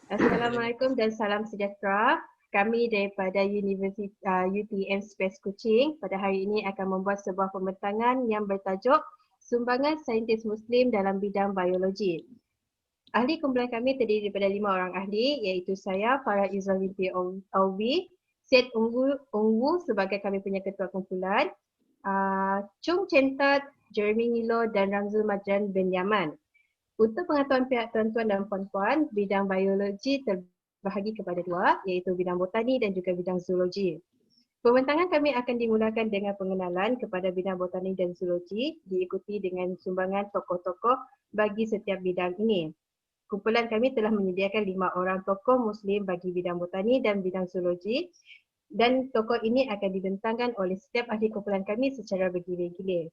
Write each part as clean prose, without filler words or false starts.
Assalamualaikum dan salam sejahtera. Kami daripada Universiti UTM Space Kuching pada hari ini akan membuat sebuah pembentangan yang bertajuk Sumbangan Saintis Muslim dalam bidang biologi. Ahli kumpulan kami terdiri daripada 5 orang ahli iaitu saya, Farah Izzal binti Alwi, Syed Unggu sebagai kami punya ketua kumpulan, Chung Chentat, Jeremy Nilo dan Ramzul Madran bin Yaman. Untuk pengetahuan pihak tuan-tuan dan puan-puan, bidang biologi terbahagi kepada dua, iaitu bidang botani dan juga bidang zoologi. Pembentangan kami akan dimulakan dengan pengenalan kepada bidang botani dan zoologi, diikuti dengan sumbangan tokoh-tokoh bagi setiap bidang ini. Kumpulan kami telah menyediakan 5 orang tokoh Muslim bagi bidang botani dan bidang zoologi, dan tokoh ini akan dibentangkan oleh setiap ahli kumpulan kami secara bergilir-gilir.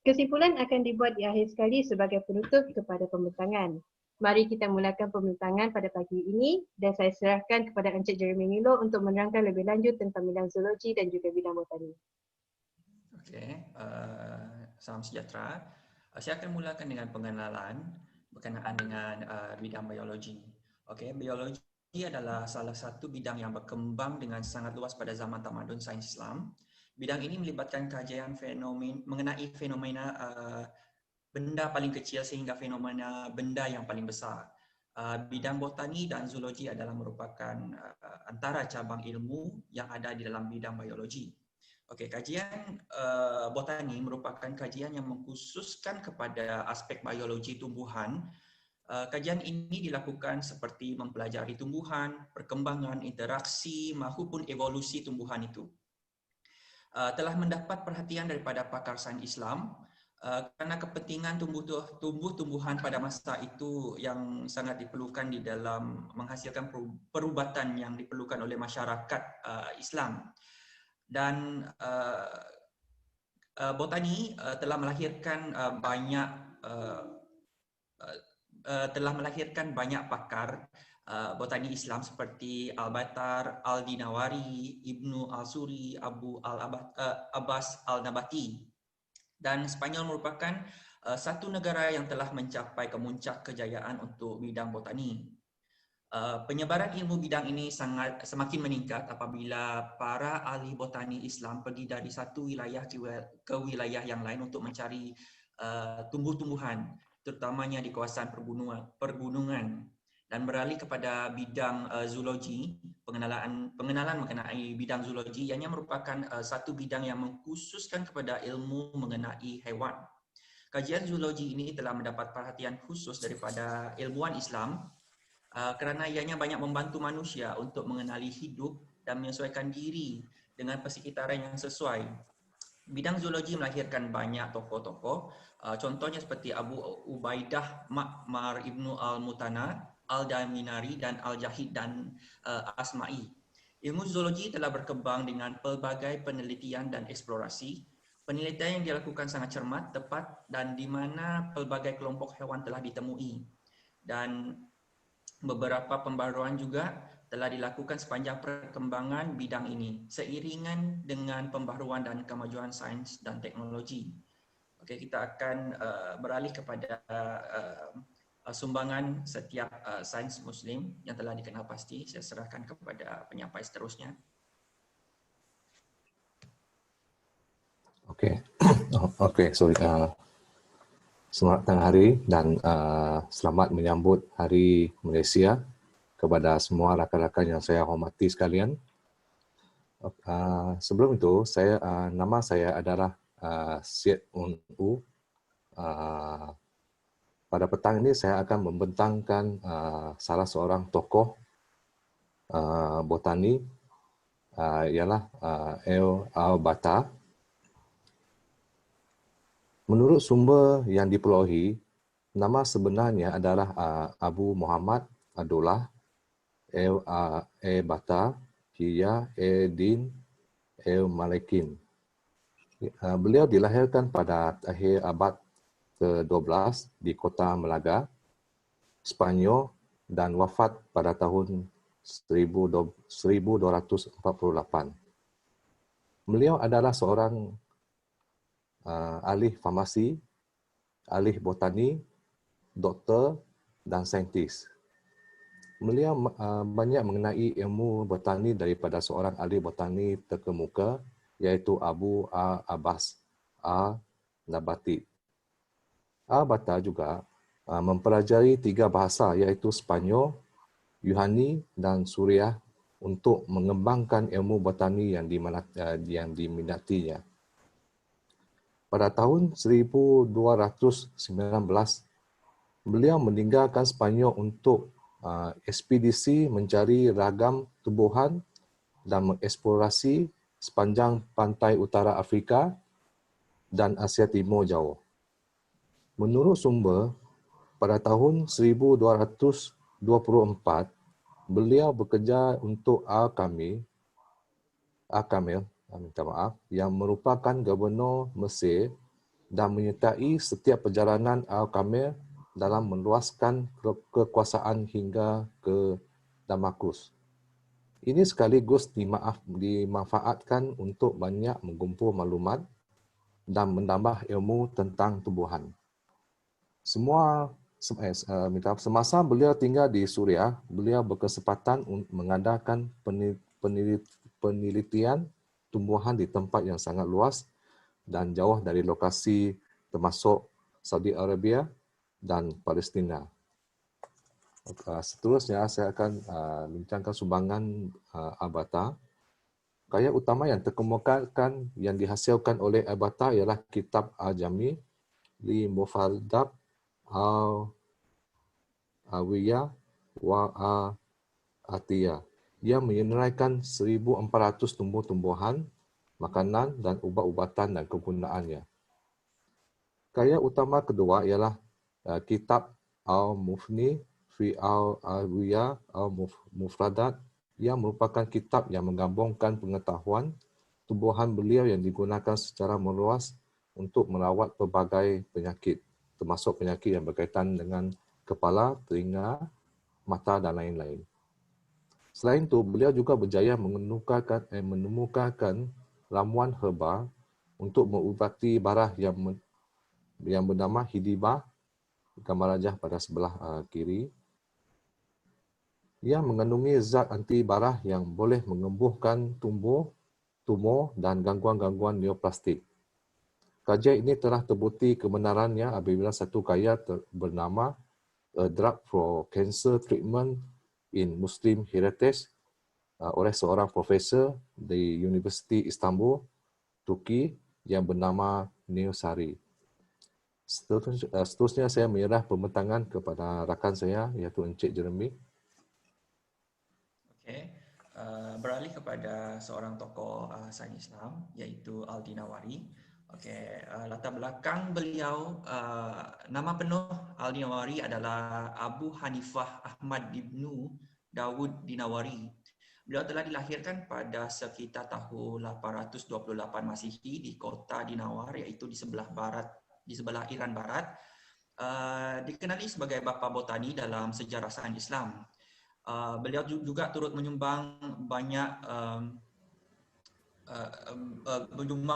Kesimpulan akan dibuat di akhir sekali sebagai penutup kepada pembentangan. Mari kita mulakan pembentangan pada pagi ini dan saya serahkan kepada Encik Jeremy Nilo untuk menerangkan lebih lanjut tentang bidang zoologi dan juga bidang botani. Okey, salam sejahtera. Saya akan mulakan dengan pengenalan berkenaan dengan bidang biologi. Okey, biologi adalah salah satu bidang yang berkembang dengan sangat luas pada zaman tamadun sains Islam. Bidang ini melibatkan kajian mengenai fenomena benda paling kecil sehingga fenomena benda yang paling besar. Bidang botani dan zoologi adalah merupakan antara cabang ilmu yang ada di dalam bidang biologi. Okey, kajian botani merupakan kajian yang mengkhususkan kepada aspek biologi tumbuhan. Kajian ini dilakukan seperti mempelajari tumbuhan, perkembangan, interaksi maupun evolusi tumbuhan itu. Telah mendapat perhatian daripada pakar sains Islam kerana kepentingan tumbuh-tumbuhan pada masa itu yang sangat diperlukan di dalam menghasilkan perubatan yang diperlukan oleh masyarakat Islam. Dan botani telah melahirkan banyak pakar botani Islam seperti Al-Battar, Al-Dinawari, Ibnu Al-Suri, Abu Abbas Al-Nabati. Dan Sepanyol merupakan satu negara yang telah mencapai kemuncak kejayaan untuk bidang botani. Penyebaran ilmu bidang ini semakin meningkat apabila para ahli botani Islam pergi dari satu wilayah ke wilayah yang lain untuk mencari tumbuh-tumbuhan, terutamanya di kawasan pergunungan, dan beralih kepada bidang zoologi. Pengenalan mengenai bidang zoologi ianya merupakan satu bidang yang mengkhususkan kepada ilmu mengenai haiwan. Kajian zoologi ini telah mendapat perhatian khusus daripada ilmuwan Islam kerana ianya banyak membantu manusia untuk mengenali hidup dan menyesuaikan diri dengan persekitaran yang sesuai. Bidang zoologi melahirkan banyak tokoh-tokoh, contohnya seperti Abu Ubaidah Ma'mar Ibnu Al-Mutana, Al-Daminari dan Al-Jahid dan Asma'i. Ilmu zoologi telah berkembang dengan pelbagai penelitian dan eksplorasi. Penelitian yang dilakukan sangat cermat, tepat dan di mana pelbagai kelompok hewan telah ditemui. Dan beberapa pembaruan juga telah dilakukan sepanjang perkembangan bidang ini seiringan dengan pembaharuan dan kemajuan sains dan teknologi. Okey, kita akan beralih kepada sumbangan setiap sains Muslim yang telah dikenal pasti. Saya serahkan kepada penyampai seterusnya. Okey, okey, sorry. Selamat tengah hari dan selamat menyambut Hari Malaysia kepada semua rakan-rakan yang saya hormati sekalian. Sebelum itu, nama saya adalah Syed Unggu. Pada petang ini saya akan membentangkan salah seorang tokoh botani, ialah Al-Battar. Menurut sumber yang diperolehi, nama sebenarnya adalah Abu Muhammad Abdullah Al-Battar Hiya Din Al-Malikin. Beliau dilahirkan pada akhir abad ke-12 di kota Malaga, Sepanyol dan wafat pada tahun 1248. Beliau adalah seorang ahli farmasi, ahli botani, doktor dan saintis. beliau banyak mengenai ilmu botani daripada seorang ahli botani terkemuka iaitu Abu Abbas Al-Nabati. Al-Bata juga mempelajari 3 bahasa iaitu Sepanyol, Yunani dan Suriah untuk mengembangkan ilmu botani yang diminatinya. Pada tahun 1219, beliau meninggalkan Sepanyol untuk ekspedisi mencari ragam tumbuhan dan mengeksplorasi sepanjang pantai utara Afrika dan Asia Timur jauh. Menurut sumber, pada tahun 1224, beliau bekerja untuk Al-Kamil, yang merupakan gubernur Mesir dan menyertai setiap perjalanan Al-Kamil dalam meluaskan kekuasaan hingga ke Damaskus. Ini sekaligus dimanfaatkan untuk banyak mengumpul maklumat dan menambah ilmu tentang tumbuhan. Semasa beliau tinggal di Suriah, beliau berkesempatan mengadakan penelitian tumbuhan di tempat yang sangat luas dan jauh dari lokasi termasuk Saudi Arabia dan Palestina. Seterusnya saya akan bincangkan sumbangan Al-Bata. Karya utama yang terkemukakan yang dihasilkan oleh Al-Bata ialah Kitab Al-Jami li Mufradat Al-Awiyah wa Al-Atiyah. Ia menyeraikan 1,400 tumbuh-tumbuhan, makanan dan ubat-ubatan dan kegunaannya. Karya utama kedua ialah Kitab Al-Mufni fi Al-Awiyah Al-Mufradat. Ia merupakan kitab yang menggabungkan pengetahuan tumbuhan beliau yang digunakan secara meluas untuk merawat pelbagai penyakit, termasuk penyakit yang berkaitan dengan kepala, telinga, mata dan lain-lain. Selain itu, beliau juga berjaya menemukan ramuan herba untuk mengubati barah yang bernama hidibah, gambar rajah pada sebelah kiri. Ia mengandungi zat anti barah yang boleh menyembuhkan tumor dan gangguan-gangguan neoplastik. Kajian ini telah terbukti kebenarannya apabila satu karya bernama A Drug for Cancer Treatment in Muslim Heritage oleh seorang profesor di Universiti Istanbul, Turki yang bernama Neosari. Seterusnya saya menyerah pembentangan kepada rakan saya iaitu Encik Jeremy. Beralih kepada seorang tokoh sains Islam iaitu Al-Dinawari. Latar belakang beliau, nama penuh Al-Dinawari adalah Abu Hanifah Ahmad ibnu Dawud Dinawari. Beliau telah dilahirkan pada sekitar tahun 828 Masihi di kota Dinawar, iaitu di sebelah Iran Barat. Dikenali sebagai bapa botani dalam sejarah sains Islam. Beliau juga turut menyumbang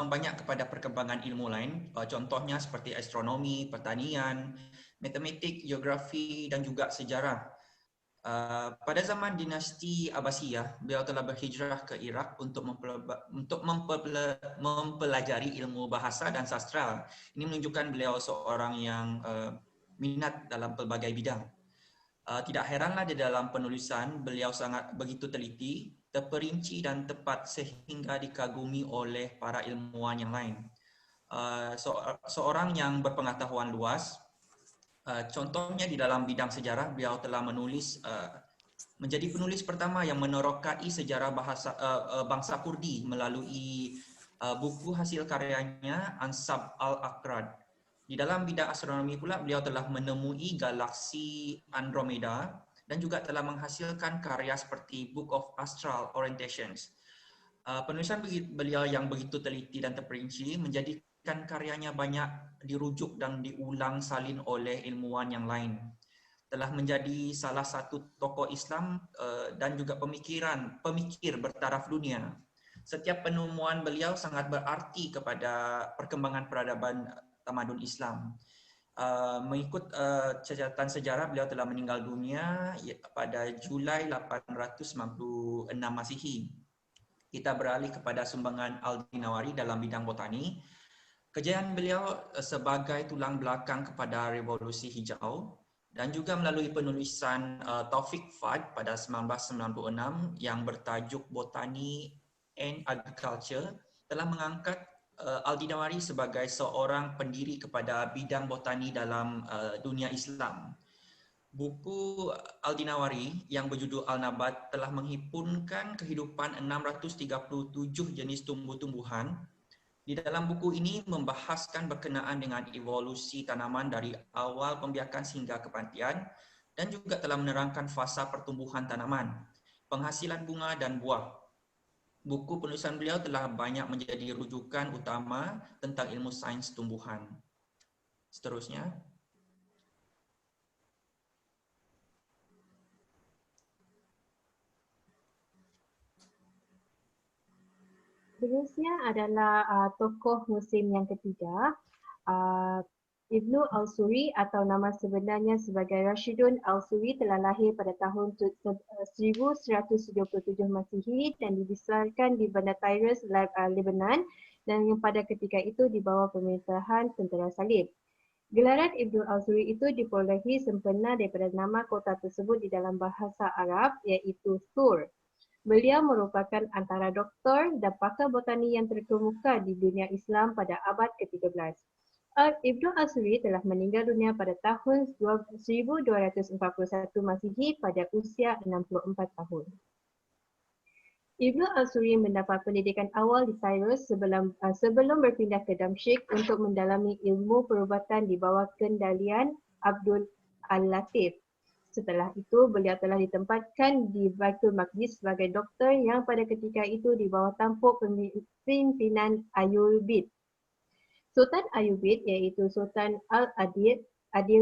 banyak kepada perkembangan ilmu lain, contohnya seperti astronomi, pertanian, matematik, geografi dan juga sejarah. Pada zaman dinasti Abbasiyah, beliau telah berhijrah ke Iraq untuk mempelajari ilmu bahasa dan sastra. Ini menunjukkan beliau seorang yang minat dalam pelbagai bidang. Tidak heranlah di dalam penulisan beliau begitu teliti, terperinci dan tepat sehingga dikagumi oleh para ilmuwan yang lain. Seorang yang berpengetahuan luas, contohnya di dalam bidang sejarah, beliau telah menjadi penulis pertama yang menerokai sejarah bangsa Kurdi melalui buku hasil karyanya Ansab al-Aqrad. Di dalam bidang astronomi pula, beliau telah menemui galaksi Andromeda dan juga telah menghasilkan karya seperti Book of Astral Orientations. Penulisan beliau yang begitu teliti dan terperinci menjadikan karyanya banyak dirujuk dan diulang salin oleh ilmuwan yang lain. Telah menjadi salah satu tokoh Islam dan juga pemikir bertaraf dunia. Setiap penemuan beliau sangat berarti kepada perkembangan peradaban tamadun Islam. Mengikut catatan sejarah, beliau telah meninggal dunia pada Julai 896 Masihi. Kita beralih kepada sumbangan Al-Dinawari dalam bidang botani. Kejayaan beliau sebagai tulang belakang kepada Revolusi Hijau dan juga melalui penulisan Taufik Fad pada 1996 yang bertajuk Botany and Agriculture telah mengangkat Al-Dinawari sebagai seorang pendiri kepada bidang botani dalam dunia Islam. Buku Al-Dinawari yang berjudul Al-Nabat telah menghimpunkan kehidupan 637 jenis tumbuh-tumbuhan. Di dalam buku ini membahaskan berkenaan dengan evolusi tanaman dari awal pembiakan hingga kepatian dan juga telah menerangkan fasa pertumbuhan tanaman, penghasilan bunga dan buah. Buku penulisan beliau telah banyak menjadi rujukan utama tentang ilmu sains tumbuhan. Seterusnya. Seterusnya adalah tokoh musim yang ketiga, Ibnu Al-Suri atau nama sebenarnya sebagai Rashidun Al-Suri telah lahir pada tahun 1177 Masihi dan dibesarkan di Bandar Tyrus, Lebanon, dan yang pada ketika itu di bawah pemerintahan tentera salib. Gelaran Ibnu Al-Suri itu diperolehi sempena daripada nama kota tersebut di dalam bahasa Arab iaitu Sur. Beliau merupakan antara doktor dan pakar botani yang terkemuka di dunia Islam pada abad ke-13. Ibnu Al-Suri telah meninggal dunia pada tahun 1241 Masihi pada usia 64 tahun. Ibnu Al-Suri mendapat pendidikan awal di Tyrus sebelum berpindah ke Damsyik untuk mendalami ilmu perubatan di bawah kendalian Abdul Al-Latif. Setelah itu, beliau telah ditempatkan di Baitul Maqdis sebagai doktor yang pada ketika itu di bawah tampuk pimpinan Ayyubid. Sultan Ayyubid iaitu Sultan Al-Adil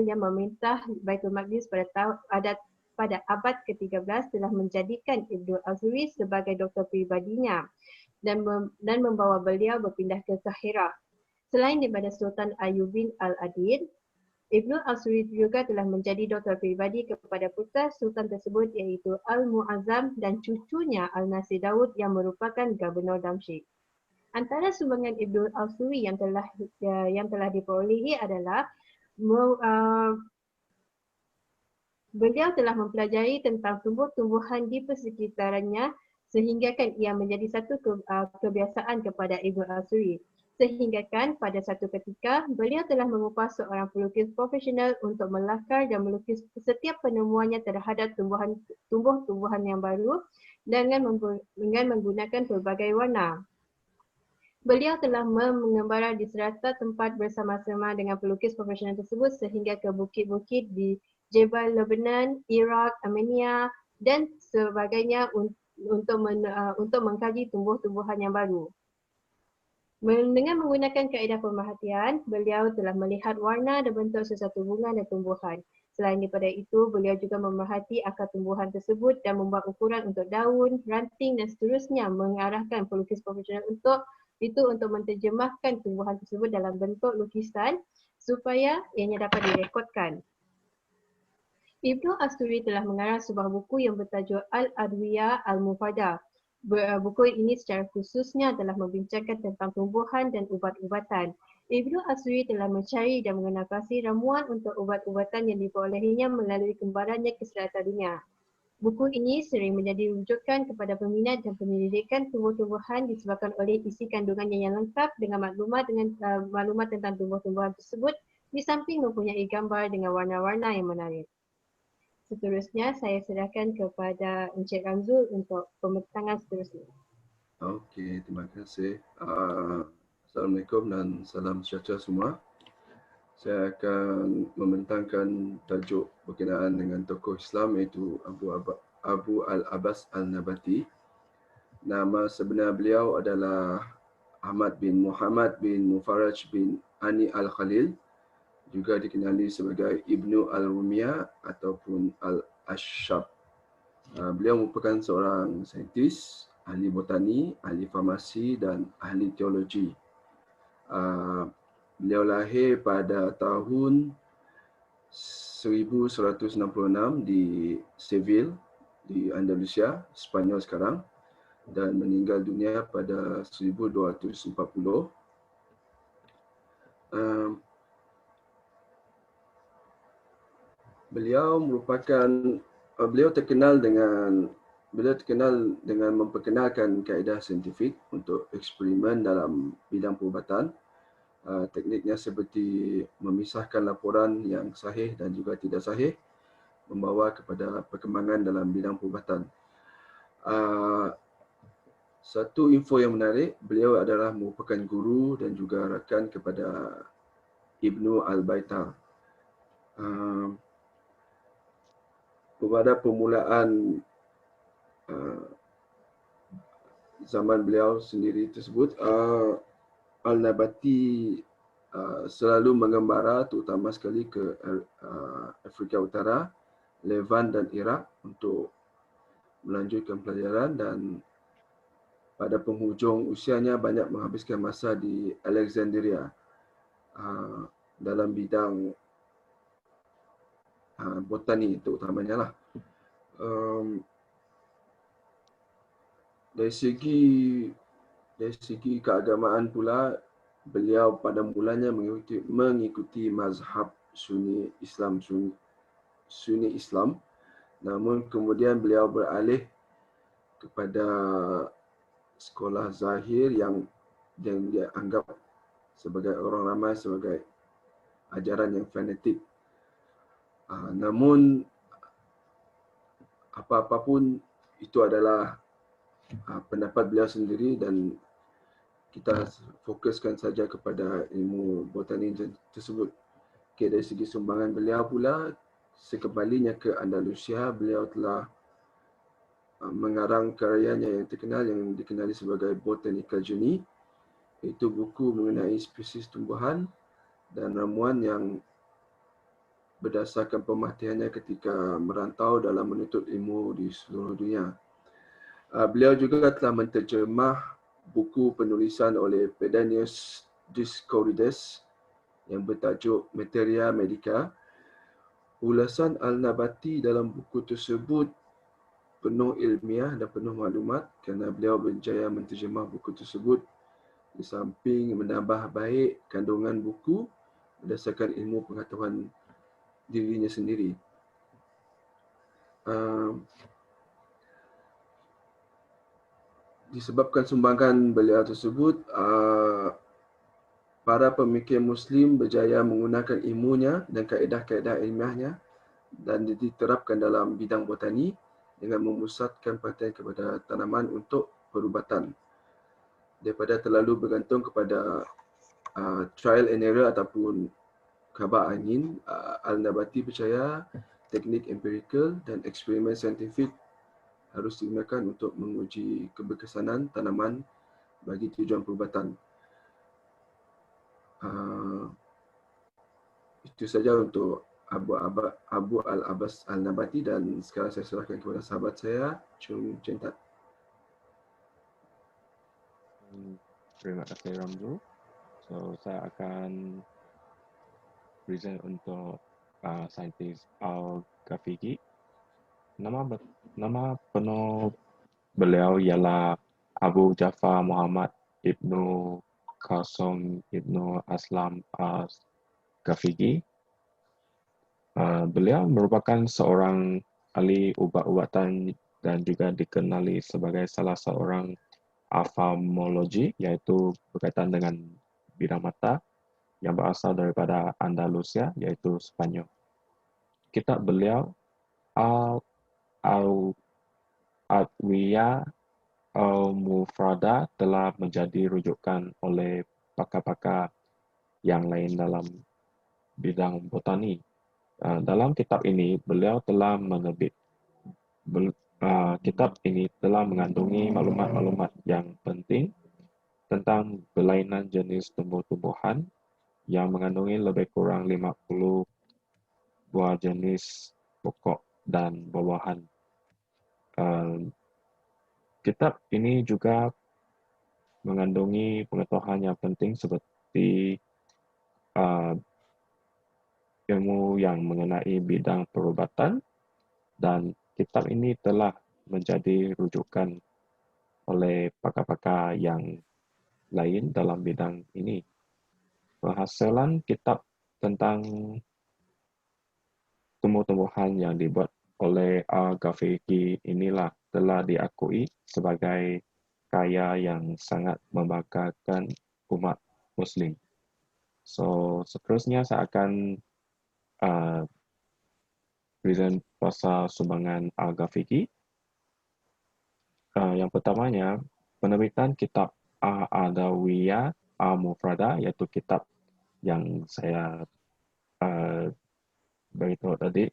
yang memerintah Baitul Maqdis pada abad ke-13 telah menjadikan Ibnu Al-Suri sebagai doktor pribadinya dan membawa beliau berpindah ke Kahirah. Selain daripada Sultan Ayyubid Al-Adil, Ibnu Al-Suri juga telah menjadi doktor pribadi kepada putera sultan tersebut iaitu Al-Mu'azzam dan cucunya Al-Nasir Daud yang merupakan gubernur Damsyik. Antara sumbangan Ibnu Al-Suri yang telah diperolehi adalah beliau telah mempelajari tentang tumbuh-tumbuhan di persekitarannya sehinggakan ia menjadi satu kebiasaan kepada Ibnu Al-Suri. Sehinggakan pada satu ketika beliau telah mengupah seorang pelukis profesional untuk melakar dan melukis setiap penemuannya terhadap tumbuh-tumbuhan yang baru dengan menggunakan pelbagai warna. Beliau telah mengembara di serata tempat bersama-sama dengan pelukis profesional tersebut sehingga ke bukit-bukit di Jebel Lebanon, Iraq, Armenia dan sebagainya untuk mengkaji tumbuh-tumbuhan yang baru. Dengan menggunakan kaedah pemerhatian, beliau telah melihat warna dan bentuk sesuatu bunga dan tumbuhan. Selain daripada itu, beliau juga memerhati akar tumbuhan tersebut dan membuat ukuran untuk daun, ranting dan seterusnya mengarahkan pelukis profesional untuk menterjemahkan tumbuhan tersebut dalam bentuk lukisan supaya ianya dapat direkodkan. Ibnu Al-Suri telah mengarang sebuah buku yang bertajuk Al-Adwiyah Al-Mufadah. Buku ini secara khususnya telah membincangkan tentang tumbuhan dan ubat-ubatan. Ibnu Al-Suri telah mencari dan mengenalpasti ramuan untuk ubat-ubatan yang diperolehinya melalui kembarannya ke serata dunia. Buku ini sering menjadi rujukan kepada peminat dan penyelidikan tumbuh-tumbuhan disebabkan oleh isi kandungannya yang lengkap dengan maklumat tentang tumbuh-tumbuhan tersebut di samping mempunyai gambar dengan warna-warna yang menarik. Seterusnya saya serahkan kepada Encik Ramzul untuk pembentangan seterusnya. Okey, terima kasih. Assalamualaikum dan salam sejahtera semua. Saya akan membentangkan tajuk berkenaan dengan tokoh Islam iaitu Abu Al-Abbas Al-Nabati. Nama sebenar beliau adalah Ahmad bin Muhammad bin Mufarraj bin Ani Al-Khalil, juga dikenali sebagai Ibnu Al-Rumiyah ataupun Al-Ashab. Beliau merupakan seorang saintis, ahli botani, ahli farmasi dan ahli teologi. Beliau lahir pada tahun 1166 di Seville di Andalusia, Spanyol sekarang, dan meninggal dunia pada 1240. Beliau terkenal dengan memperkenalkan kaedah saintifik untuk eksperimen dalam bidang perubatan. Tekniknya seperti memisahkan laporan yang sahih dan juga tidak sahih, membawa kepada perkembangan dalam bidang perubatan. Satu info yang menarik, beliau adalah merupakan guru dan juga rakan kepada Ibnu Al-Baitar. Pada permulaan zaman beliau sendiri tersebut, Al-Nabati selalu mengembara terutama sekali ke Afrika Utara, Levant dan Iraq untuk melanjutkan pelajaran, dan pada penghujung usianya banyak menghabiskan masa di Alexandria dalam bidang botani terutamanya lah. Dari segi keagamaan pula, beliau pada mulanya mengikuti mazhab Sunni Islam, namun kemudian beliau beralih kepada sekolah Zahir yang dia anggap sebagai orang ramai sebagai ajaran yang fanatik. Namun apa-apapun itu adalah pendapat beliau sendiri, dan kita fokuskan saja kepada ilmu botani tersebut. Dari segi sumbangan beliau pula, sekembalinya ke Andalusia, beliau telah mengarang karyanya yang terkenal yang dikenali sebagai Botanica Journey, iaitu buku mengenai spesies tumbuhan dan ramuan yang berdasarkan pemerhatiannya ketika merantau dalam menuntut ilmu di seluruh dunia. Beliau juga telah menterjemah buku penulisan oleh Pedanius Dioscorides yang bertajuk Materia Medica. Ulasan Al-Nabati dalam buku tersebut penuh ilmiah dan penuh maklumat kerana beliau berjaya menterjemah buku tersebut di samping menambah baik kandungan buku berdasarkan ilmu pengetahuan dirinya sendiri. Disebabkan sumbangan beliau tersebut, para pemikir Muslim berjaya menggunakan ilmunya dan kaedah-kaedah ilmiahnya dan diterapkan dalam bidang botani dengan memusatkan perhatian kepada tanaman untuk perubatan. Daripada terlalu bergantung kepada trial and error ataupun khabar angin, Al-Nabati percaya teknik empirikal dan eksperimen saintifik harus digunakan untuk menguji keberkesanan tanaman bagi tujuan perubatan. Itu saja untuk Abu Al-Abbas Al-Nabati, dan sekarang saya serahkan kepada sahabat saya, Chung Chentat. Terima kasih Ramzu. So saya akan present untuk saintis Al-Ghafiqi. Nama penuh beliau ialah Abu Ja'far Muhammad Ibnu Qasim Ibnu Aslam Al-Ghafiqi. Beliau merupakan seorang ahli ubat-ubatan dan juga dikenali sebagai salah seorang ophthalmologi, iaitu berkaitan dengan bidang mata, yang berasal daripada Andalusia, iaitu Spanyol. Kitab beliau Al-Adwiyah Al-Mufrada telah menjadi rujukan oleh pakar-pakar yang lain dalam bidang botani. Dalam kitab ini, beliau telah kitab ini telah mengandungi maklumat-maklumat yang penting tentang berlainan jenis tumbuh-tumbuhan yang mengandungi lebih kurang 50 buah jenis pokok dan buah-buahan. Kitab ini juga mengandungi pengetahuan yang penting seperti ilmu yang mengenai bidang perubatan, dan kitab ini telah menjadi rujukan oleh pakar-pakar yang lain dalam bidang ini. Penghasilan kitab tentang tumbuh-tumbuhan yang dibuat oleh Al-Ghafiqi inilah telah diakui sebagai karya yang sangat membanggakan umat Muslim. So, seterusnya saya akan present pasal sumbangan Al-Ghafiqi. Yang pertamanya, penerbitan kitab Al-Adawiyah Al-Mufradah, iaitu kitab yang saya beritahu tadi.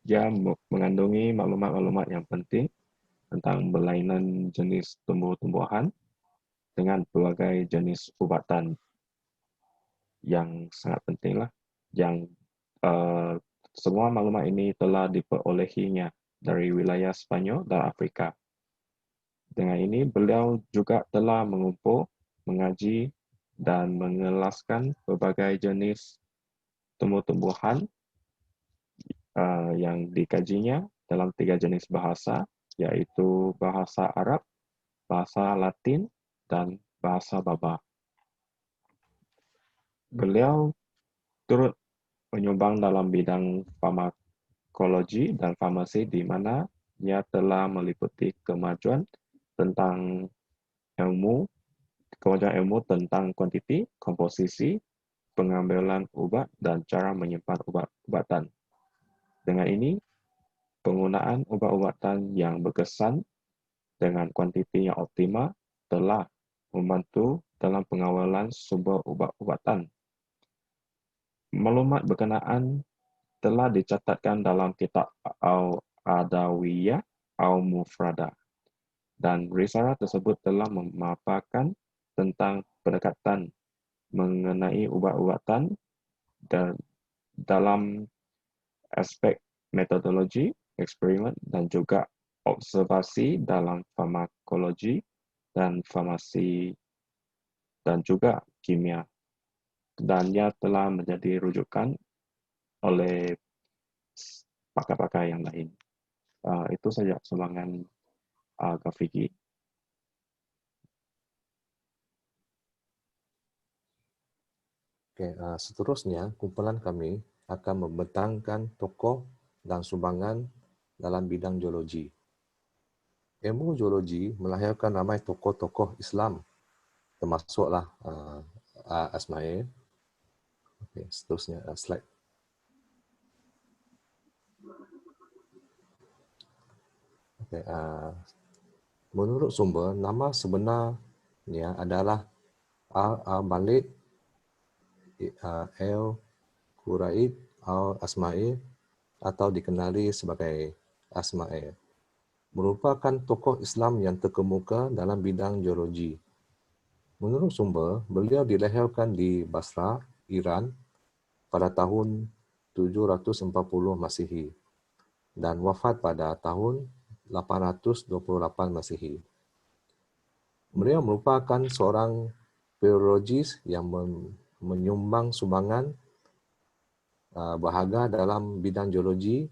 Dia mengandungi maklumat-maklumat yang penting tentang berlainan jenis tumbuh-tumbuhan dengan pelbagai jenis ubatan yang sangat penting lah. Yang semua maklumat ini telah diperolehinya dari wilayah Sepanyol dan Afrika. Dengan ini, beliau juga telah mengumpul, mengaji, dan mengelaskan berbagai jenis tumbuh-tumbuhan yang dikajinya dalam 3 jenis bahasa, yaitu bahasa Arab, bahasa Latin, dan bahasa Baba. Beliau turut menyumbang dalam bidang farmakologi dan farmasi, di mana ia telah meliputi kemajuan ilmu tentang kuantiti, komposisi, pengambilan ubat, dan cara menyimpan ubat-ubatan. Dengan ini, penggunaan ubat-ubatan yang berkesan dengan kuantiti yang optimal telah membantu dalam pengawalan sumber ubat-ubatan. Maklumat berkenaan telah dicatatkan dalam kitab Al-Adawiyah Al-Mufradah, dan risalah tersebut telah memaparkan tentang pendekatan mengenai ubat-ubatan dan dalam aspek metodologi, eksperimen, dan juga observasi dalam farmakologi dan farmasi dan juga kimia. Dan ia telah menjadi rujukan oleh pakar-pakar yang lain. Itu saja sumbangan Al-Ghafiqi. Oke, seterusnya kumpulan kami akan membentangkan tokoh dan sumbangan dalam bidang geologi. Ilmu geologi melahirkan ramai tokoh-tokoh Islam, termasuklah Asmail. Oke, seterusnya slide. Oke, menurut sumber, nama sebenarnya adalah Al-Balid Al-Quraid Al-Asmail, atau dikenali sebagai Asmail, merupakan tokoh Islam yang terkemuka dalam bidang geologi. Menurut sumber, beliau dilahirkan di Basra, Iran pada tahun 740 Masihi dan wafat pada tahun 828 Masihi. Beliau merupakan seorang peologis yang menyumbang sumbangan berharga dalam bidang geologi,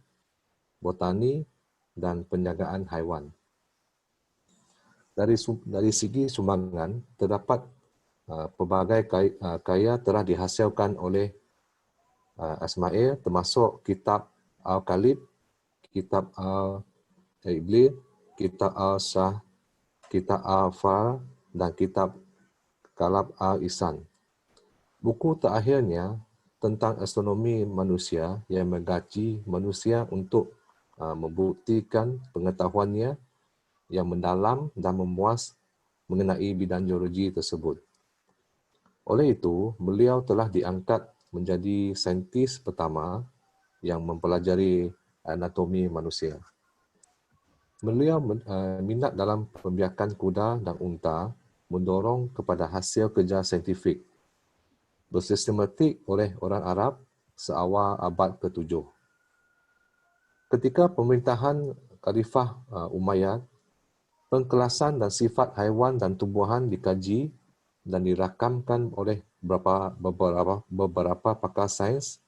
botani, dan penjagaan haiwan. Dari segi sumbangan, terdapat pelbagai karya telah dihasilkan oleh Asmail, termasuk kitab Al-Kalib, kitab Al-Iblir, kitab Al-Shah, kitab Al-Far, dan kitab Kalab Al-Isan. Buku terakhirnya tentang astronomi manusia yang mengkaji manusia untuk membuktikan pengetahuannya yang mendalam dan memuas mengenai bidang geologi tersebut. Oleh itu, beliau telah diangkat menjadi saintis pertama yang mempelajari anatomi manusia. Beliau minat dalam pembiakan kuda dan unta, mendorong kepada hasil kerja saintifik bersistematik oleh orang Arab seawal abad ke-7. Ketika pemerintahan Khalifah Umayyad, pengkelasan dan sifat haiwan dan tumbuhan dikaji dan dirakamkan oleh beberapa pakar sains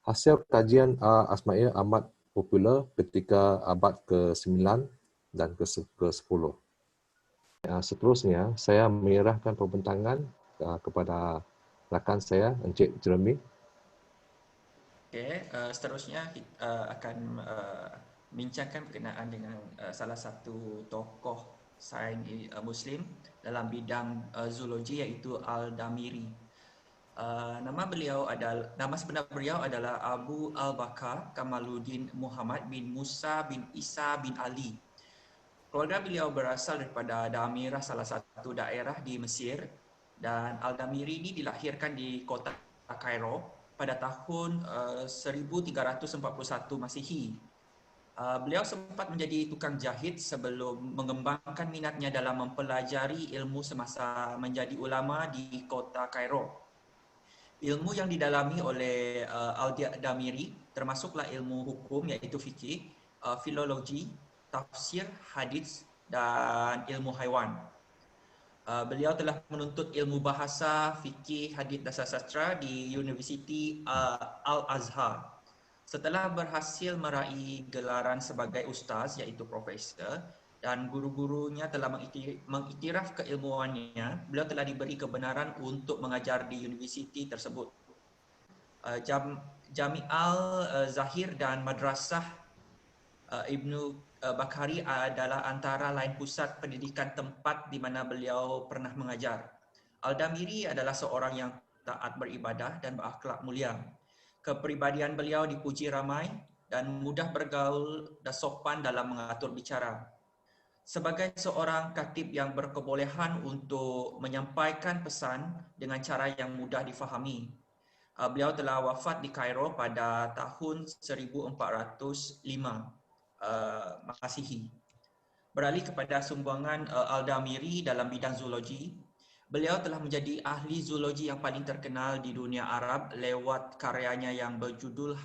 Hasil kajian Asma'iyah amat popular ketika abad ke-9 dan ke-10. Seterusnya, saya menyerahkan pembentangan kepada rakan saya, Encik Jeremy. Okey, seterusnya kita akan bincangkan berkenaan dengan salah satu tokoh sains Muslim dalam bidang zoologi, iaitu Al-Damiri. Nama sebenar beliau adalah Abu Al-Bakar Kamaluddin Muhammad bin Musa bin Isa bin Ali. Keluarga beliau berasal daripada Damirah, salah satu daerah di Mesir, dan Al-Damiri ini dilahirkan di kota Kairo pada tahun 1341 Masihi. Beliau sempat menjadi tukang jahit sebelum mengembangkan minatnya dalam mempelajari ilmu semasa menjadi ulama di kota Kairo. Ilmu yang didalami oleh Al-Damiri termasuklah ilmu hukum, iaitu fikih, filologi, tafsir, hadis dan ilmu haiwan. Beliau telah menuntut ilmu bahasa, fikih, hadis dan sastra di Universiti Al-Azhar. Setelah berhasil meraih gelaran sebagai ustaz, iaitu profesor, dan guru-gurunya telah mengiktiraf keilmuannya, beliau telah diberi kebenaran untuk mengajar di universiti tersebut. Jami'al Zahir dan Madrasah Ibnu Bakhari adalah antara lain pusat pendidikan tempat di mana beliau pernah mengajar. Al-Damiri adalah seorang yang taat beribadah dan berakhlak mulia. Kepribadian beliau dipuji ramai dan mudah bergaul dan sopan dalam mengatur bicara. Sebagai seorang khatib yang berkebolehan untuk menyampaikan pesan dengan cara yang mudah difahami, beliau telah wafat di Kairo pada tahun 1405 Masihi. Beralih kepada sumbangan Al-Damiri dalam bidang zoologi, beliau telah menjadi ahli zoologi yang paling terkenal di dunia Arab lewat karyanya yang berjudul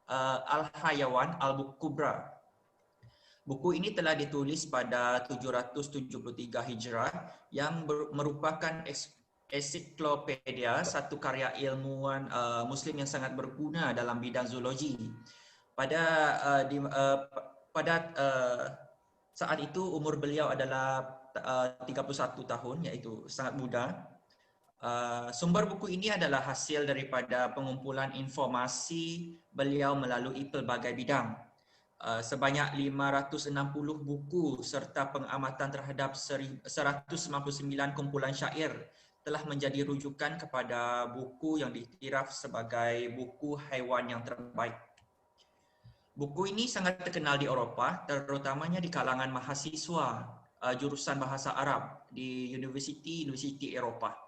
Al-Hayawan Al-Kubra. Buku ini telah ditulis pada 773 Hijrah yang merupakan ensiklopedia, satu karya ilmuwan Muslim yang sangat berguna dalam bidang zoologi. Pada saat itu umur beliau adalah 31 tahun, iaitu sangat muda. Sumber buku ini adalah hasil daripada pengumpulan informasi beliau melalui pelbagai bidang. Sebanyak 560 buku serta pengamatan terhadap 199 kumpulan syair telah menjadi rujukan kepada buku yang diiktiraf sebagai buku haiwan yang terbaik. Buku ini sangat terkenal di Eropah, terutamanya di kalangan mahasiswa jurusan bahasa Arab di universiti Eropah.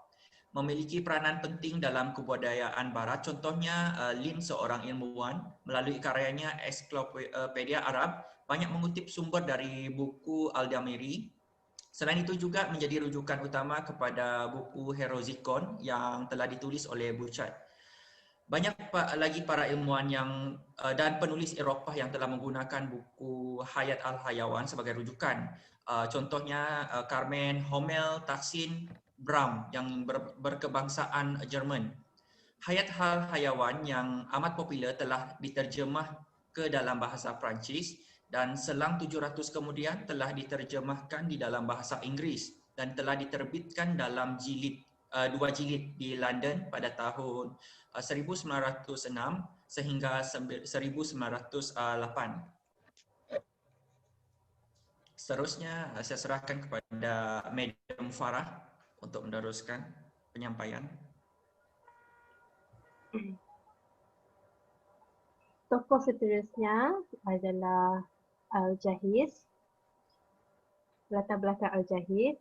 Memiliki peranan penting dalam kebudayaan Barat. Contohnya, Lin, seorang ilmuwan, melalui karyanya Ensiklopedia Arab, banyak mengutip sumber dari buku Al-Damiri. Selain itu juga menjadi rujukan utama kepada buku Herozikon yang telah ditulis oleh Burchard. Banyak lagi para ilmuwan dan penulis Eropah yang telah menggunakan buku Hayat Al-Hayawan sebagai rujukan. Contohnya Carmen Hommel, Taksin Brahm yang berkebangsaan Jerman. Hayat Al-Hayawan yang amat popular telah diterjemah ke dalam bahasa Perancis dan selang 700 kemudian telah diterjemahkan di dalam bahasa Inggeris dan telah diterbitkan dalam 2 jilid di London pada tahun 1906 sehingga 1908. Seterusnya saya serahkan kepada Madam Farah untuk meneruskan penyampaian. Tokoh seterusnya adalah Al-Jahiz. Latar belakang Al-Jahiz.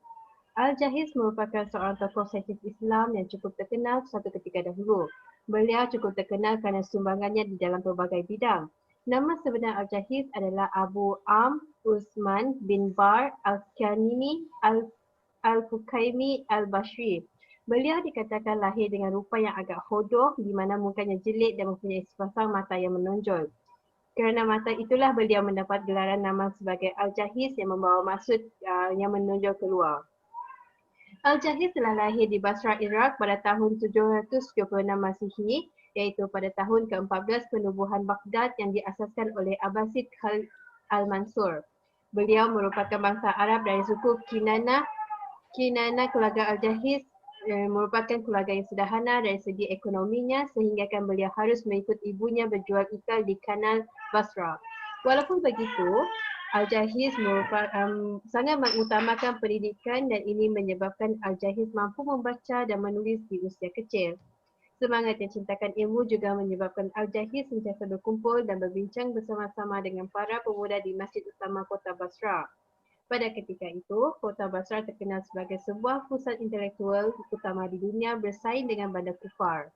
Al-Jahiz merupakan seorang tokoh saintis Islam yang cukup terkenal suatu ketika dahulu. Beliau cukup terkenal kerana sumbangannya di dalam pelbagai bidang. Nama sebenar Al-Jahiz adalah Abu Amr Usman bin Bar Al-Kanini Al-Fukaimi Al-Bashri. Beliau dikatakan lahir dengan rupa yang agak hodoh di mana mukanya jelek dan mempunyai sepasang mata yang menonjol. Kerana mata itulah beliau mendapat gelaran nama sebagai Al-Jahiz yang membawa maksud yang menonjol keluar. Al-Jahiz telah lahir di Basra, Iraq pada tahun 776 Masihi. iaitu pada tahun ke-14 penubuhan Baghdad yang diasaskan oleh Abbasid Khalid Al-Mansur. Beliau merupakan bangsa Arab dari suku Kinana. Keluarga Al-Jahiz merupakan keluarga yang sederhana dari segi ekonominya sehingga beliau harus mengikut ibunya berjual ikan di Kanal Basra. Walaupun begitu, Al-Jahiz sangat mengutamakan pendidikan dan ini menyebabkan Al-Jahiz mampu membaca dan menulis di usia kecil. Semangat yang cintakan ilmu juga menyebabkan Al-Jahiz sentiasa berkumpul dan berbincang bersama-sama dengan para pemuda di Masjid Utama Kota Basra. Pada ketika itu, Kota Basra terkenal sebagai sebuah pusat intelektual utama di dunia bersaing dengan bandar kufar.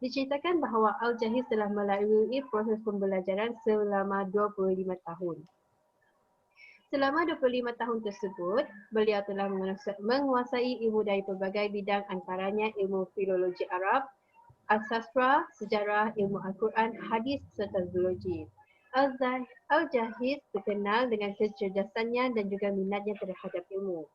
Diceritakan bahawa Al-Jahiz telah melalui proses pembelajaran selama 25 tahun. Selama 25 tahun tersebut, beliau telah menguasai ilmu dari pelbagai bidang antaranya ilmu filologi Arab, al-sastra, sejarah, ilmu Al-Quran, hadis serta zoologi. Al-Jahiz terkenal dengan kecerdasannya dan juga minatnya terhadap ilmu.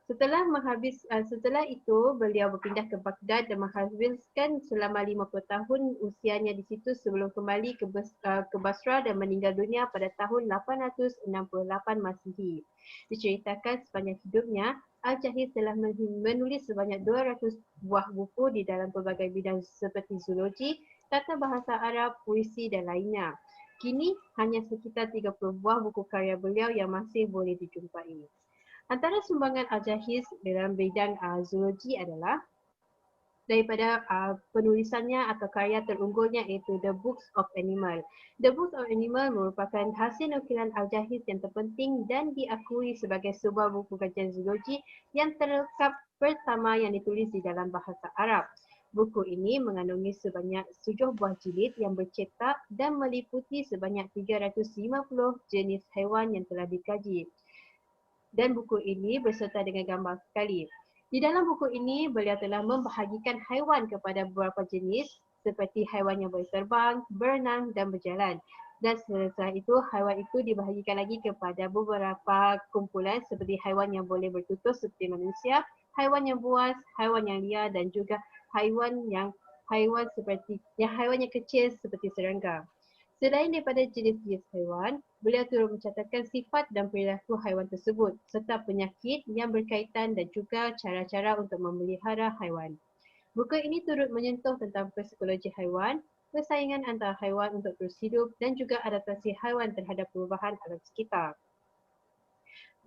Setelah itu, beliau berpindah ke Baghdad dan menghabiskan selama 50 tahun usianya di situ sebelum kembali ke Basra dan meninggal dunia pada tahun 868 Masihi. Diceritakan sepanjang hidupnya, Al-Jahiz telah menulis sebanyak 200 buah buku di dalam pelbagai bidang seperti zoologi, tata bahasa Arab, puisi dan lainnya. Kini hanya sekitar 30 buah buku karya beliau yang masih boleh dijumpai. Antara sumbangan Al-Jahiz dalam bidang zoologi adalah daripada penulisannya atau karya terunggulnya iaitu The Books of Animal. The Books of Animal merupakan hasil nukilan Al-Jahiz yang terpenting dan diakui sebagai sebuah buku kajian zoologi yang terlengkap pertama yang ditulis di dalam bahasa Arab. Buku ini mengandungi sebanyak 7 buah jilid yang bercetak dan meliputi sebanyak 350 jenis haiwan yang telah dikaji. Dan buku ini berserta dengan gambar sekali. Di dalam buku ini, beliau telah membahagikan haiwan kepada beberapa jenis seperti haiwan yang boleh terbang, berenang dan berjalan. Dan setelah itu, haiwan itu dibahagikan lagi kepada beberapa kumpulan seperti haiwan yang boleh bertutur seperti manusia, haiwan yang buas, haiwan yang liar dan juga haiwan yang kecil seperti serangga. Selain daripada jenis-jenis haiwan, beliau turut mencatatkan sifat dan perilaku haiwan tersebut serta penyakit yang berkaitan dan juga cara-cara untuk memelihara haiwan. Buku ini turut menyentuh tentang psikologi haiwan, persaingan antara haiwan untuk terus hidup dan juga adaptasi haiwan terhadap perubahan alam sekitar.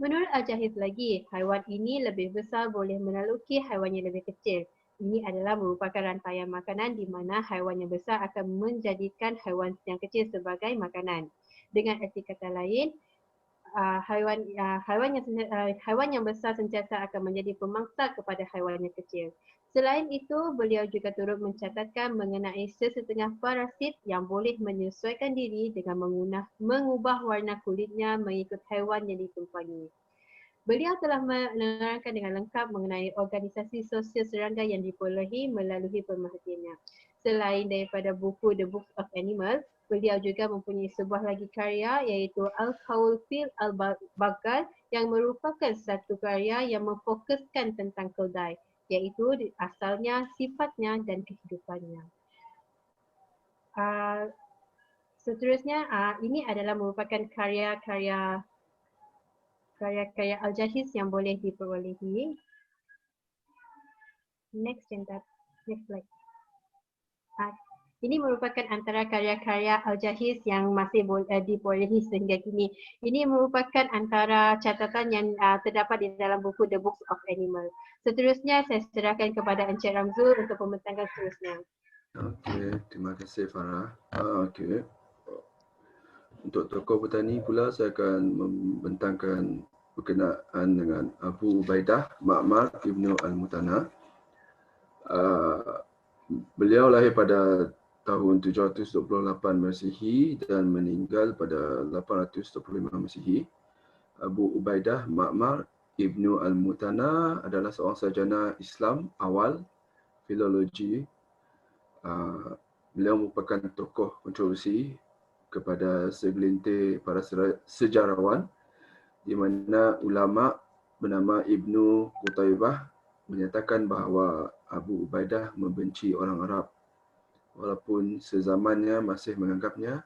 Menurut Al-Jahiz lagi, haiwan ini lebih besar boleh menaluki haiwan yang lebih kecil. Ini adalah merupakan rantaian makanan di mana haiwan yang besar akan menjadikan haiwan yang kecil sebagai makanan. Dengan erti kata lain, haiwan yang besar sentiasa akan menjadi pemangsa kepada haiwan yang kecil. Selain itu, beliau juga turut mencatatkan mengenai sesetengah parasit yang boleh menyesuaikan diri dengan mengubah warna kulitnya mengikut haiwan yang ditumpangi. Beliau telah menerangkan dengan lengkap mengenai organisasi sosial serangga yang diperolehi melalui pemerhatiannya. Selain daripada buku The Books of Animal, beliau juga mempunyai sebuah lagi karya iaitu Al-Qawl fil Al-Baghdad yang merupakan satu karya yang memfokuskan tentang keldai, iaitu asalnya, sifatnya dan kehidupannya. Seterusnya, ini adalah merupakan karya-karya Al-Jahiz yang boleh diperolehi. Next slide. Ini merupakan antara karya-karya Al-Jahiz yang masih diperolehi sehingga kini. Ini merupakan antara catatan yang terdapat di dalam buku The Books of Animal. Seterusnya saya serahkan kepada Encik Ramzul untuk pembentangan seterusnya. Okey, terima kasih Farah. Okey. Untuk tokoh petani pula saya akan membentangkan berkenaan dengan Abu Ubaidah Ma'mar Ibnu Al-Mutanna. Beliau lahir pada tahun 728 Masihi dan meninggal pada 825 Masihi. Abu Ubaidah Ma'mar Ibnu Al-Mutanna adalah seorang sarjana Islam awal filologi. Beliau merupakan tokoh kontroversi kepada segelintir para sejarawan di mana ulama bernama Ibnu Qutaybah menyatakan bahawa Abu Ubaidah membenci orang Arab, walaupun sezamannya masih menganggapnya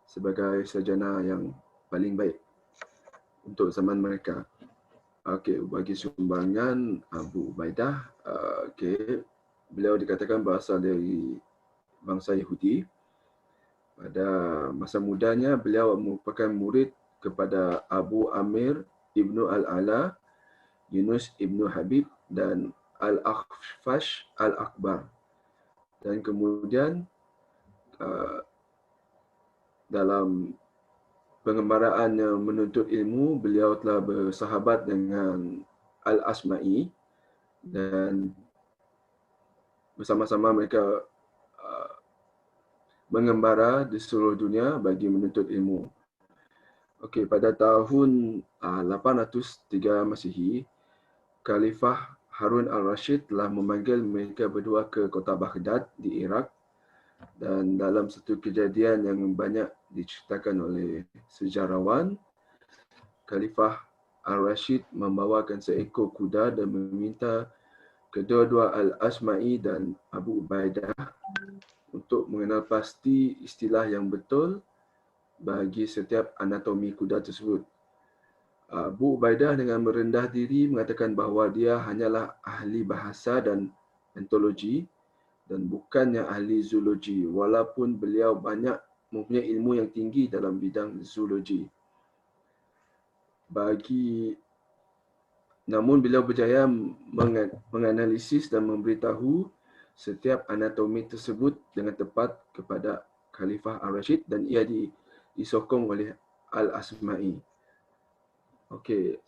sebagai sarjana yang paling baik untuk zaman mereka. Okey, bagi sumbangan Abu Ubaidah, beliau dikatakan berasal dari bangsa Yahudi. Pada masa mudanya, beliau merupakan murid kepada Abu Amir Ibnu Al-Ala, Yunus Ibnu Habib dan Al-Akhfash Al-Akbar. Dan kemudian dalam pengembaraannya menuntut ilmu, beliau telah bersahabat dengan Al-Asma'i dan bersama-sama mereka mengembara di seluruh dunia bagi menuntut ilmu. Okey, pada tahun 803 Masihi, Khalifah Harun al-Rashid telah memanggil mereka berdua ke kota Baghdad di Iraq, dan dalam satu kejadian yang banyak diceritakan oleh sejarawan, Khalifah al-Rashid membawakan seekor kuda dan meminta kedua-dua Al-Asma'i dan Abu Ubaidah untuk mengenal pasti istilah yang betul bagi setiap anatomi kuda tersebut. Abu Ubaidah dengan merendah diri mengatakan bahawa dia hanyalah ahli bahasa dan ontologi dan bukannya ahli zoologi, walaupun beliau banyak mempunyai ilmu yang tinggi dalam bidang zoologi. Namun beliau berjaya menganalisis dan memberitahu setiap anatomi tersebut dengan tepat kepada Khalifah al-Rashid, dan ia disokong oleh Al-Asma'i. Okey,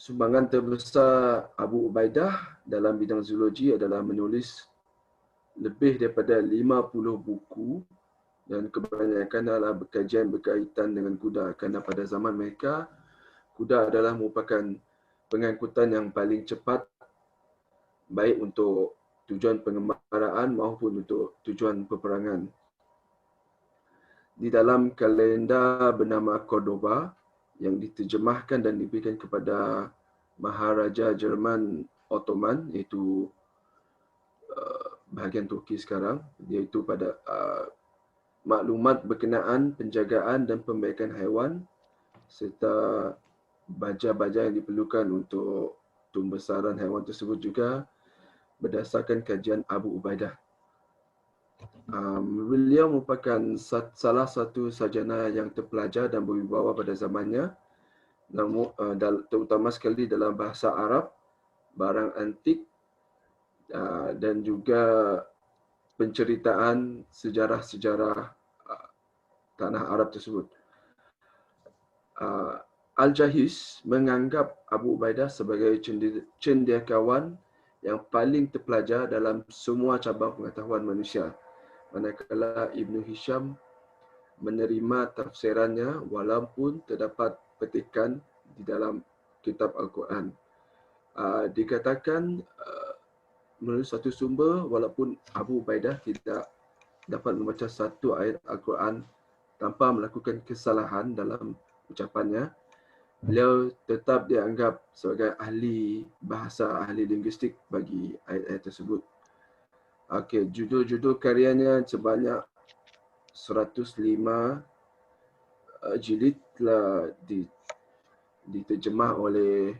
sumbangan terbesar Abu Ubaidah dalam bidang zoologi adalah menulis lebih daripada 50 buku, dan kebanyakan adalah kajian berkaitan dengan kuda, kerana pada zaman mereka kuda adalah merupakan pengangkutan yang paling cepat, baik untuk tujuan pengembaraan maupun untuk tujuan peperangan. Di dalam kalender bernama Cordoba yang diterjemahkan dan diberikan kepada Maharaja Jerman Ottoman, iaitu bahagian Turki sekarang, iaitu pada maklumat berkenaan penjagaan dan pembaikan haiwan serta baja-baja yang diperlukan untuk pembesaran haiwan tersebut juga berdasarkan kajian Abu Ubaidah. Beliau merupakan salah satu sarjana yang terpelajar dan berwibawa pada zamannya, terutama sekali dalam bahasa Arab, barang antik dan juga penceritaan sejarah-sejarah tanah Arab tersebut. Al-Jahiz menganggap Abu Ubaidah sebagai cendekiawan yang paling terpelajar dalam semua cabang pengetahuan manusia, manakala Ibnu Hisham menerima tafsirannya walaupun terdapat petikan di dalam kitab Al-Quran. Dikatakan menurut satu sumber, walaupun Abu Ubaidah tidak dapat membaca satu ayat Al-Quran tanpa melakukan kesalahan dalam ucapannya, beliau tetap dianggap sebagai ahli bahasa, ahli linguistik bagi ayat-ayat tersebut. Okey, judul-judul karyanya sebanyak 105 jilid telah diterjemah oleh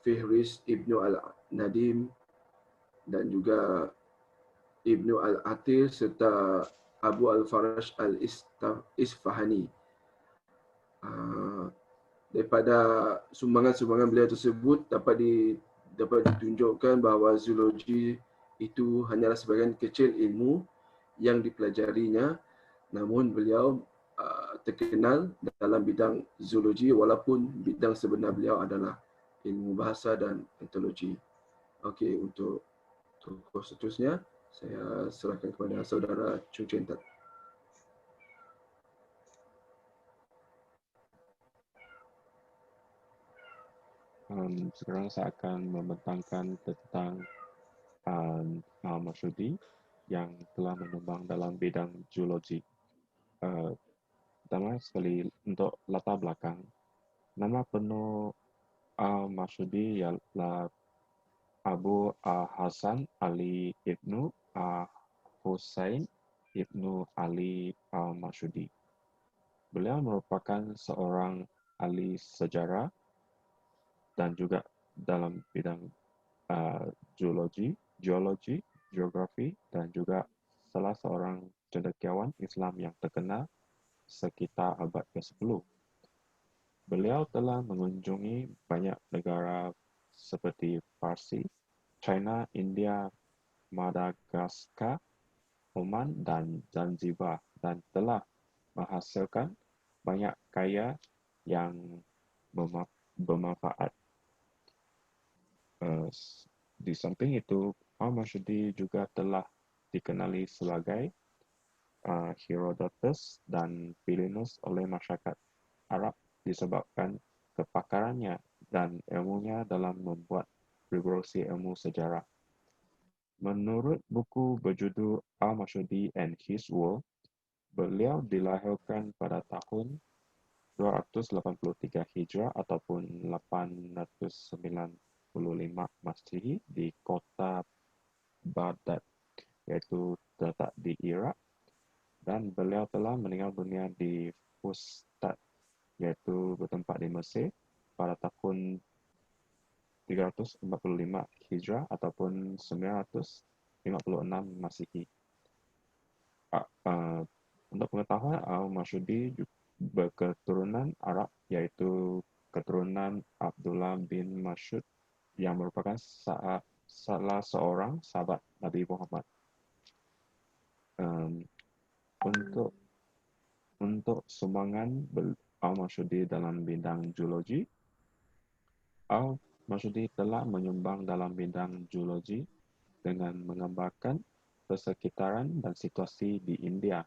Fihris Ibnu Al-Nadim dan juga Ibnu Al-Athir serta Abu Al-Farash Al-Isfahani. Daripada sumbangan-sumbangan beliau tersebut dapat ditunjukkan bahawa zoologi itu hanyalah sebahagian kecil ilmu yang dipelajarinya, namun beliau terkenal dalam bidang zoologi walaupun bidang sebenar beliau adalah ilmu bahasa dan ontologi. Okey, untuk tokoh seterusnya saya serahkan kepada saudara Chung Chen Tat. Sekarang saya akan membentangkan tentang Masyudi yang telah menyumbang dalam bidang zoologi. Pertama sekali untuk latar belakang, nama penuh Masyudi ialah Abu Hasan Ali Ibnu Husain Ibnu Ali Al-Masyudi. Beliau merupakan seorang ahli sejarah dan juga dalam bidang geologi, geografi, dan juga salah seorang cendekiawan Islam yang terkenal sekitar abad ke-10. Beliau telah mengunjungi banyak negara seperti Parsi, China, India, Madagaskar, Oman, dan Zanzibar, dan telah menghasilkan banyak karya yang bermanfaat. Di samping itu, Al-Masyudi juga telah dikenali sebagai Herodotus dan Plinius oleh masyarakat Arab disebabkan kepakarannya dan ilmunya dalam membuat revolusi ilmu sejarah. Menurut buku berjudul Al-Masyudi and His World, beliau dilahirkan pada tahun 283 Hijrah ataupun 895 Masehi di kota Baghdad, yaitu terletak di Irak, dan beliau telah meninggal dunia di Fustat, yaitu bertempat di Mesir pada tahun 345 Hijrah ataupun 956 Masehi. Untuk pengetahuan, Al-Masyudi berketurunan Arab, yaitu keturunan Abdullah bin Mas'ud yang merupakan salah seorang sahabat Nabi Muhammad. Untuk sumbangan Al-Masyudi dalam bidang geologi, Al-Masyudi telah menyumbang dalam bidang geologi dengan menggambarkan persekitaran dan situasi di India.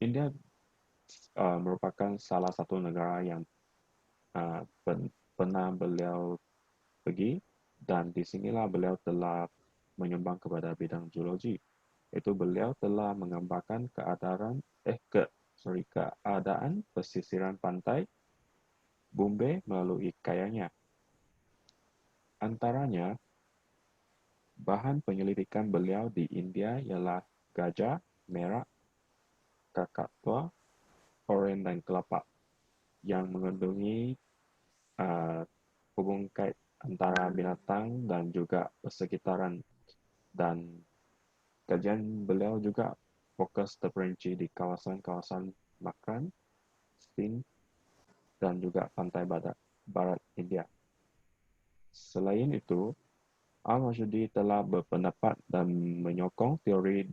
India merupakan salah satu negara yang pernah beliau pergi, dan disinilah beliau telah menyumbang kepada bidang geologi. Itu beliau telah menggambarkan keadaan pesisiran pantai Bombay melalui karyanya. Antaranya, bahan penyelidikan beliau di India ialah gajah, merak, kakak tua, oren, dan kelapa, yang mengandungi hubungan kait antara binatang dan juga persekitaran. Dan kajian beliau juga fokus terperinci di kawasan-kawasan Makran, Sindh, dan juga pantai barat India. Selain itu, Al-Masyudi telah berpendapat dan menyokong teori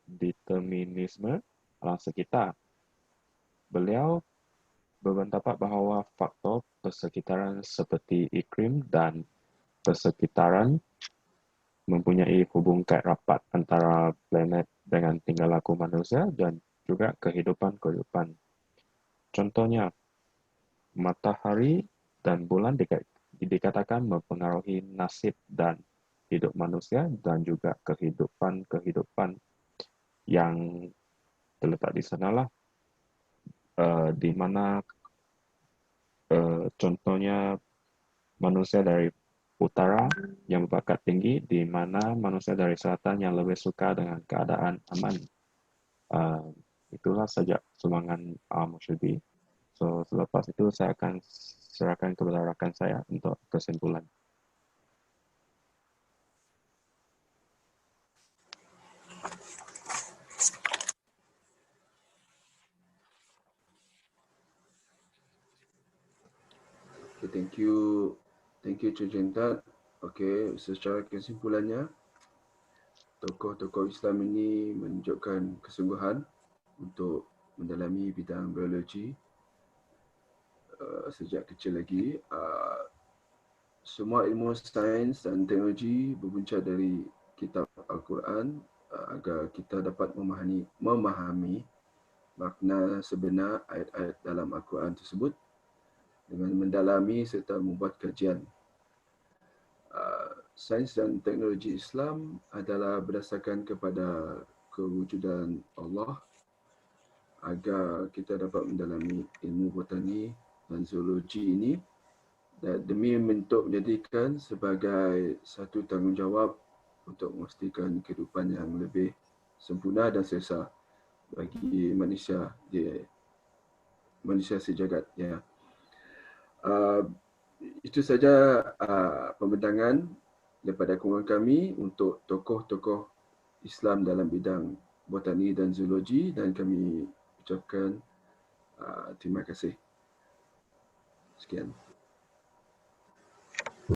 determinisme alam sekitar. Beliau berpendapat bahawa faktor persekitaran seperti iklim dan persekitaran mempunyai hubungan kait rapat antara planet dengan tingkah laku manusia dan juga kehidupan. Contohnya, matahari dan bulan dikatakan mempengaruhi nasib dan hidup manusia dan juga kehidupan yang terletak di sanalah, di mana contohnya manusia dari utara yang berbakat tinggi, di mana manusia dari selatan yang lebih suka dengan keadaan aman. Itulah saja sumbangan Al-Masyudi. So, selepas itu saya akan serahkan kepada rakan saya untuk kesimpulan. Okay, thank you Cik Jentat. Okay, secara kesimpulannya, tokoh-tokoh Islam ini menunjukkan kesungguhan untuk mendalami bidang biologi sejak kecil lagi. Semua ilmu sains dan teknologi berpunca dari kitab Al-Quran agar kita dapat memahami makna sebenar ayat-ayat dalam Al-Quran tersebut dengan mendalami serta membuat kajian. Sains dan teknologi Islam adalah berdasarkan kepada kewujudan Allah agar kita dapat mendalami ilmu botani dan zoologi ini demi menjadikan sebagai satu tanggungjawab untuk memastikan kehidupan yang lebih sempurna dan selesa bagi manusia sejagat. Ya. Itu saja pembentangan daripada kumpulan kami untuk tokoh-tokoh Islam dalam bidang botani dan zoologi, dan kami ucapkan terima kasih. Sekian.